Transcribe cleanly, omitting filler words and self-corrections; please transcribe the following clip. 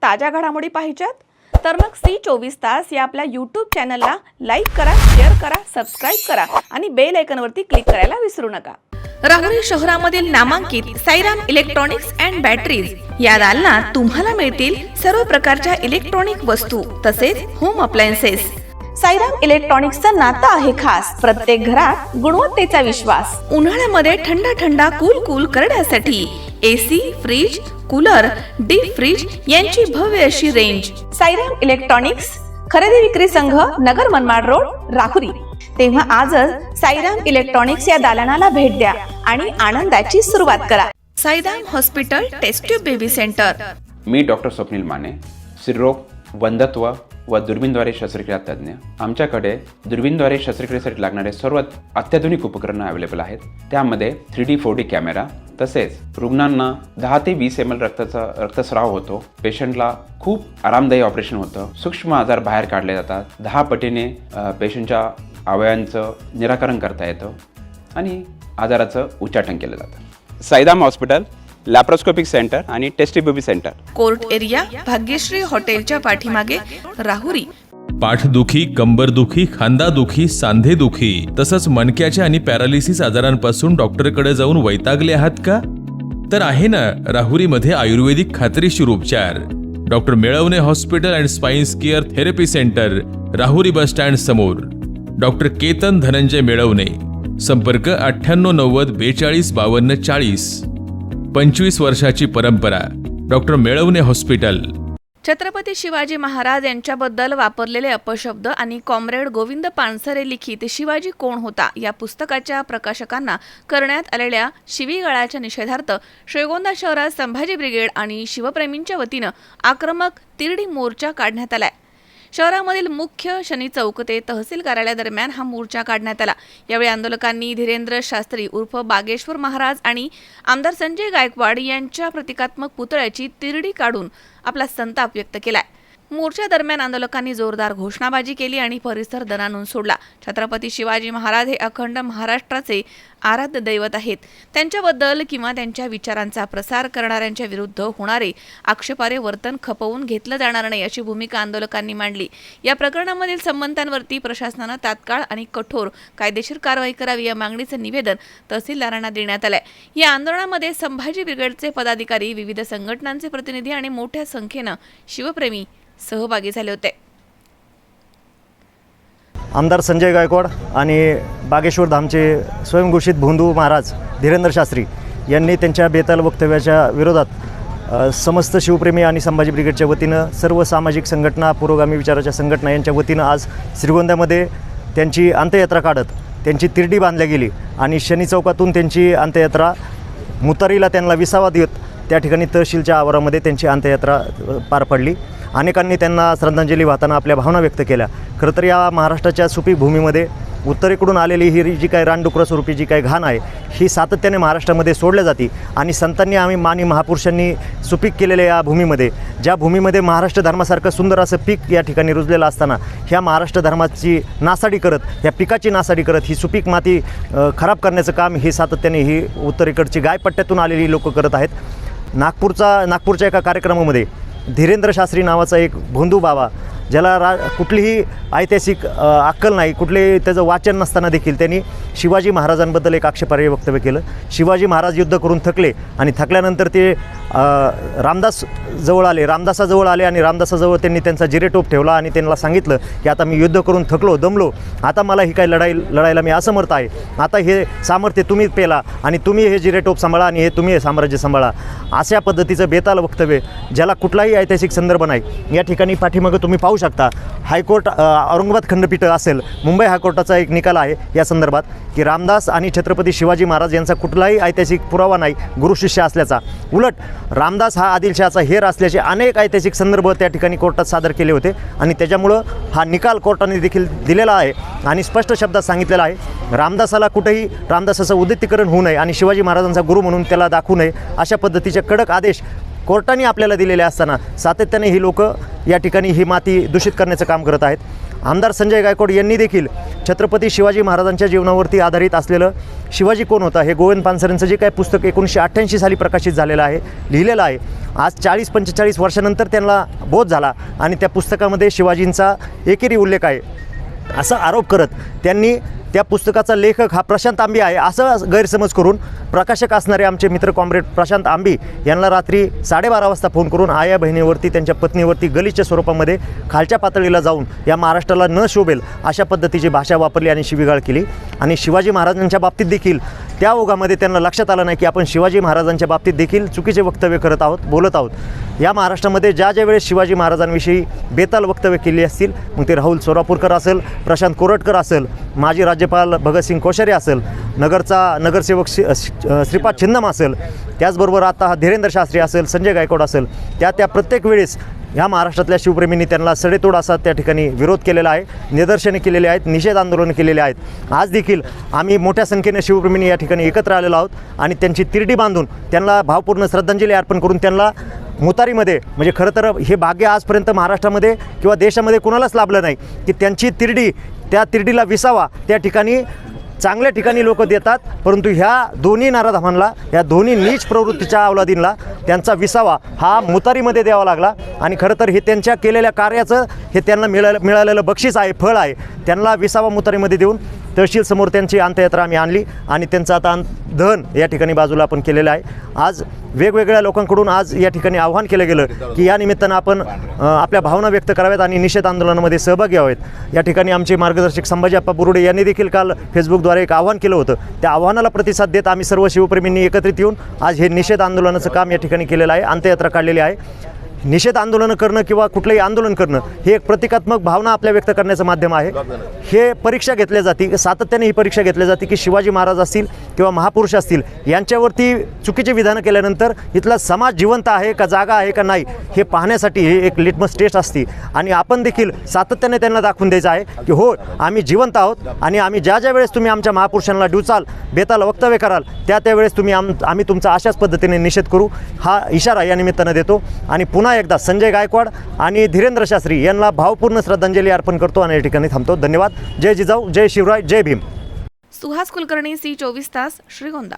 ताज्या घडामोडी पाहिजेत तर मग C24 तास या आपल्या YouTube चॅनलला लाईक करा, शेअर करा, सबस्क्राइब करा आणि बेल आयकॉनवरती क्लिक करायला विसरू नका। राहुरी शहरामधील नामांकित साईराम इलेक्ट्रॉनिक्स अँड बॅटरीज या दालनात तुम्हाला मिळतील सर्व प्रकारच्या इलेक्ट्रॉनिक वस्तू तसेच होम अप्लायन्सेस। साईराम इलेक्ट्रॉनिक्सचं नातं आहे खास, प्रत्येक घरात गुणवत्तेचा विश्वास। उन्हाळ्यामध्ये थंड कूल करण्यासाठी AC, fridge, cooler, deep fridge यांची भव्य अशी रेंज। साईराम इलेक्ट्रॉनिक्स खरेदी विक्री संघ, नगर मनमाड रोड, राहुरी। तेव्हा आजच साईराम इलेक्ट्रॉनिक्स या दालनाला भेट द्या आणि आनंदाची सुरुवात करा। Sairam hospital test tube baby centre. मी डॉक्टर स्वप्नील माने, स्त्रीरोग, वंध्यत्व व दुर्बीणद्वारे शस्त्रक्रिया तज्ञ। आमच्याकडे दुर्बीणद्वारे शस्त्रक्रियेसाठी लागणारे सर्व अत्याधुनिक उपकरणं अवेलेबल आहेत। त्यामध्ये 3D 4D कॅमेरा, तसेच रुग्णांना 10 ते 20 ml रक्तस्राव होतो। पेशंटला खूप आरामदायी ऑपरेशन होतं। सूक्ष्म आजार बाहेर काढले जातात। 10 पटीने पेशंटच्या अवयवांचं निराकरण करता येतं आणि आजाराचं उच्चाटन केलं जातं। साईराम हॉस्पिटल, लॅप्रोस्कोपिक सेंटर आणि test baby centre, court area, Bhagyashree हॉटेलच्या पाठीमागे, राहुरी। पाठदुखी, कंबरदुखी, खांदादुखी, सांधेदुखी तसंच मणक्याच्या आणि पॅरालिसिस आजारांपासून डॉक्टरकडे जाऊन वैतागले आहात का? तर आहे ना राहुरीमध्ये आयुर्वेदिक खात्रीशीर उपचार। Doctor Melavane hospital and spine care therapy centre, Rahuri bus stand समोर। डॉक्टर केतन धनंजय मेळवणे, संपर्क 9890 42 52 40। 25 वर्षाची परंपरा, डॉक्टर मेळवणे हॉस्पिटल। छत्रपती शिवाजी महाराज यांच्याबद्दल वापरलेले अपशब्द आणि कॉम्रेड गोविंद पानसरे लिखित शिवाजी कोण होता या पुस्तकाच्या प्रकाशकांना करण्यात आलेल्या शिवीगाळाच्या निषेधार्थ श्रीगोंदा शहरात संभाजी ब्रिगेड आणि शिवप्रेमींच्या वतीनं आक्रमक तिरडी मोर्चा काढण्यात आलाय। शहरामधील मुख्य शनी चौक ते तहसील कार्यालयादरम्यान हा मोर्चा काढण्यात आला। यावेळी आंदोलकांनी धीरेंद्र शास्त्री उर्फ बागेश्वर महाराज आणि आमदार संजय गायकवाड यांच्या प्रतिकात्मक पुतळ्याची तिरडी काढून आपला संताप व्यक्त केलाय। मोर्चा दरम्यान आंदोलकांनी जोरदार घोषणाबाजी केली आणि परिसर दणाणून सोडला। छत्रपती शिवाजी महाराज हे अखंड महाराष्ट्राचे आराध्य दैवत आहेत। त्यांच्याबद्दल किंवा त्यांच्या विचारांचा प्रसार करणाऱ्यांच्या विरुद्ध होणारे आक्षेपार्ह वर्तन खपवून घेतलं जाणार नाही अशी भूमिका आंदोलकांनी मांडली। या प्रकरणामधील संबंधांवरती प्रशासनानं तात्काळ आणि कठोर कायदेशीर कारवाई करावी या मागणीचं निवेदन तहसीलदारांना देण्यात आलंय। या आंदोलनामध्ये संभाजी ब्रिगेडचे पदाधिकारी, विविध संघटनांचे प्रतिनिधी आणि मोठ्या संख्येनं शिवप्रेमी सहभागी झाले होते। आमदार संजय गायकवाड आणि बागेश्वर धामचे स्वयंघोषित भोंदू महाराज धीरेंद्र शास्त्री यांनी त्यांच्या बेताल वक्तव्याच्या विरोधात समस्त शिवप्रेमी आणि संभाजी ब्रिगेडच्या वतीनं सर्व सामाजिक संघटना, पुरोगामी विचाराच्या संघटना यांच्या वतीनं आज श्रीगोंद्यामध्ये त्यांची अंत्ययात्रा काढत त्यांची तिरडी बांधल्या गेली आणि शनी चौकातून त्यांची अंत्ययात्रा मुतारीला त्यांना विसावा देत त्या ठिकाणी तहसीलच्या आवारामध्ये त्यांची अंत्ययात्रा पार पडली। अनेकांनी त्यांना श्रद्धांजली वाहताना आपल्या भावना व्यक्त केल्या। खरं तर या महाराष्ट्राच्या सुपीक भूमीमध्ये उत्तरेकडून आलेली ही जी काही रानडुकरा स्वरूपी जी काही घाण आहे ही सातत्याने महाराष्ट्रामध्ये सोडल्या जाते आणि संतांनी आणि महापुरुषांनी सुपीक केलेल्या या भूमीमध्ये, ज्या भूमीमध्ये महाराष्ट्र धर्मासारखं सुंदर असं पीक या ठिकाणी रुजलेलं असताना ह्या महाराष्ट्र धर्माची नासाडी करत, ह्या पिकाची नासाडी करत ही सुपीक माती खराब करण्याचं काम हे सातत्याने ही उत्तरेकडची गायपट्ट्यातून आलेली लोक करत आहेत। नागपूरच्या एका कार्यक्रमामध्ये धीरेंद्र शास्त्री नावाचा एक भोंदू बाबा, ज्याला कुठलीही ऐतिहासिक अक्कल नाही, कुठले त्याचं वाचन नसताना देखील त्यांनी शिवाजी महाराजांबद्दल एक आक्षेपार्ह वक्तव्य केलं। शिवाजी महाराज युद्ध करून थकले आणि थकल्यानंतर ते रामदासाजवळ आले आणि रामदासाजवळ त्यांनी त्यांचा जिरेटोप ठेवला आणि त्यांना सांगितलं की आता मी युद्ध करून थकलो, दमलो, आता मला ही काही लढायला मी असमर्थ आहे, आता हे सामर्थ्य तुम्ही पेला आणि तुम्ही हे जिरेटोप सांभाळा आणि हे तुम्ही हे साम्राज्य सांभाळा, अशा पद्धतीचं बेताल वक्तव्य ज्याला कुठलाही ऐतिहासिक संदर्भ नाही। या ठिकाणी पाठीमागं तुम्ही पाहू शकता, हायकोर्ट औरंगाबाद खंडपीठ असेल, मुंबई हायकोर्टाचा एक निकाल आहे या संदर्भात की रामदास आणि छत्रपती शिवाजी महाराज यांचा कुठलाही ऐतिहासिक पुरावा नाही गुरु शिष्य असल्याचा। उलट रामदास हा आदिलशहाचा हेर असल्याचे अनेक ऐतिहासिक संदर्भ त्या ठिकाणी कोर्टात सादर केले होते आणि त्याच्यामुळं हा निकाल कोर्टाने देखील दिलेला आहे आणि स्पष्ट शब्दात सांगितलेला आहे रामदासाला कुठेही रामदासाचं उदितीकरण होऊ नये आणि शिवाजी महाराजांचा गुरु म्हणून त्याला दाखवू नये, अशा पद्धतीचे कडक आदेश कोर्टाने आपल्याला दिलेले असताना सातत्याने ही लोक या ठिकाणी ही माती दूषित करण्याचं काम करत आहेत। आमदार संजय गायकवाड यांनी देखील छत्रपती शिवाजी महाराजांच्या जीवनावरती आधारित असलेलं शिवाजी कोण होता हे गोविंद पानसरेंचं जे काय पुस्तक 1988 साली प्रकाशित झालेलं आहे, लिहिलेलं आहे, आज 40-45 वर्षानंतर त्यांना बोध झाला आणि त्या पुस्तकामध्ये शिवाजींचा एकेरी उल्लेख आहे असा आरोप करत त्यांनी त्या पुस्तकाचा लेखक हा प्रशांत आंबी आहे असं गैरसमज करून प्रकाशक असणारे आमचे मित्र कॉम्रेड प्रशांत आंबी यांना रात्री 12:30 वाजता फोन करून आया बहिणीवरती त्यांच्या पत्नीवरती गलिच्छ स्वरूपामध्ये खालच्या पातळीला जाऊन या महाराष्ट्राला न शोभेल अशा पद्धतीची भाषा वापरली आणि शिवीगाळ केली. आणि शिवाजी महाराजांच्या बाबतीत देखील त्या ओघामध्ये त्यांना लक्षात आलं नाही की आपण शिवाजी महाराजांच्या बाबतीत देखील चुकीचे वक्तव्य करत आहोत, बोलत आहोत. या महाराष्ट्रामध्ये ज्या वेळेस शिवाजी महाराजांविषयी बेताल वक्तव्य केली असतील, मग ते राहुल सोलापूरकर असेल, प्रशांत कोरटकर असेल, माजी राज्यपाल भगतसिंग कोश्यारी असेल, नगरचा नगरसेवक श्रीपाद छिन्नम असेल, त्याचबरोबर आता हा धीरेंद्र शास्त्री असेल, संजय गायकवाड असेल, त्या प्रत्येक वेळेस ह्या महाराष्ट्रातल्या शिवप्रेमींनी त्यांना सडेतोड असा त्या ठिकाणी विरोध केलेला आहे, निदर्शने केलेली आहेत, निषेध आंदोलन केलेले आहेत. आज देखील आम्ही मोठ्या संख्येने शिवप्रेमींनी या ठिकाणी एकत्र आलेलो आहोत आणि त्यांची तिरडी बांधून त्यांना भावपूर्ण श्रद्धांजली अर्पण करून त्यांना मुतारीमध्ये, म्हणजे खरं तर हे भाग्य आजपर्यंत महाराष्ट्रामध्ये किंवा देशामध्ये कुणालाच लाभलं नाही की त्यांची तिरडी, त्या तिरडीला विसावा त्या ठिकाणी चांगल्या ठिकाणी लोक देतात, परंतु ह्या दोन्ही नाराधामांना, ह्या दोन्ही नीच प्रवृत्तीच्या अवलादींना त्यांचा विसावा हा मुतारीमध्ये द्यावा लागला. आणि खरं तर हे त्यांच्या केलेल्या कार्याचं हे त्यांना मिळालेलं बक्षीस आहे, फळ आहे. त्यांना विसावा मुतारीमध्ये देऊन तहसीलसमोर त्यांची अंत्ययात्रा आम्ही आणली आणि त्यांचं आता दहन या ठिकाणी बाजूला आपण केलेलं आहे. आज वेगवेगळ्या लोकांकडून आज या ठिकाणी आव्हान केलं गेलं की या निमित्तानं आपण आपल्या भावना व्यक्त कराव्यात आणि निषेध आंदोलनामध्ये सहभागी व्हावेत. या ठिकाणी आमचे मार्गदर्शक संभाजी आप्पा बुरुडे यांनी देखील काल फेसबुकद्वारे एक आव्हान केलं होतं. त्या आव्हानाला प्रतिसाद देत आम्ही सर्व शिवप्रेमींनी एकत्रित येऊन आज हे निषेध आंदोलनाचं काम या ठिकाणी केलेलं आहे, अंत्ययात्रा काढलेली आहे. निषेध आंदोलनं करणं किंवा कुठलंही आंदोलन करणं हे एक प्रतिकात्मक भावना आपल्या व्यक्त करण्याचं माध्यम आहे. हे परीक्षा घेतल्या जाते, सातत्याने ही परीक्षा घेतली जाते की शिवाजी महाराज असतील किंवा महापुरुष असतील यांच्यावरती चुकीचे विधानं केल्यानंतर इथला समाज जिवंत आहे का, जागा आहे का नाही हे पाहण्यासाठी हे एक लिटमस टेस्ट असते. आणि आपण देखील सातत्याने त्यांना दाखवून द्यायचं आहे की हो, आम्ही जिवंत आहोत आणि आम्ही ज्या वेळेस तुम्ही आमच्या महापुरुषांना डुचाल, बेताल वक्तव्य कराल त्यावेळेस तुम्ही आम्ही तुमचा अशाच पद्धतीने निषेध करू, हा इशारा या निमित्तानं देतो. आणि पुन्हा एकदा संजय गायकवाड आणि धीरेंद्र शास्त्री यांना भावपूर्ण श्रद्धांजली अर्पण करतो आणि या ठिकाणी थांबतो. धन्यवाद. जय जिजाऊ, जय शिवराय, जय भीम. सुहास कुलकर्णी, C24 तास, श्रीगोंदा.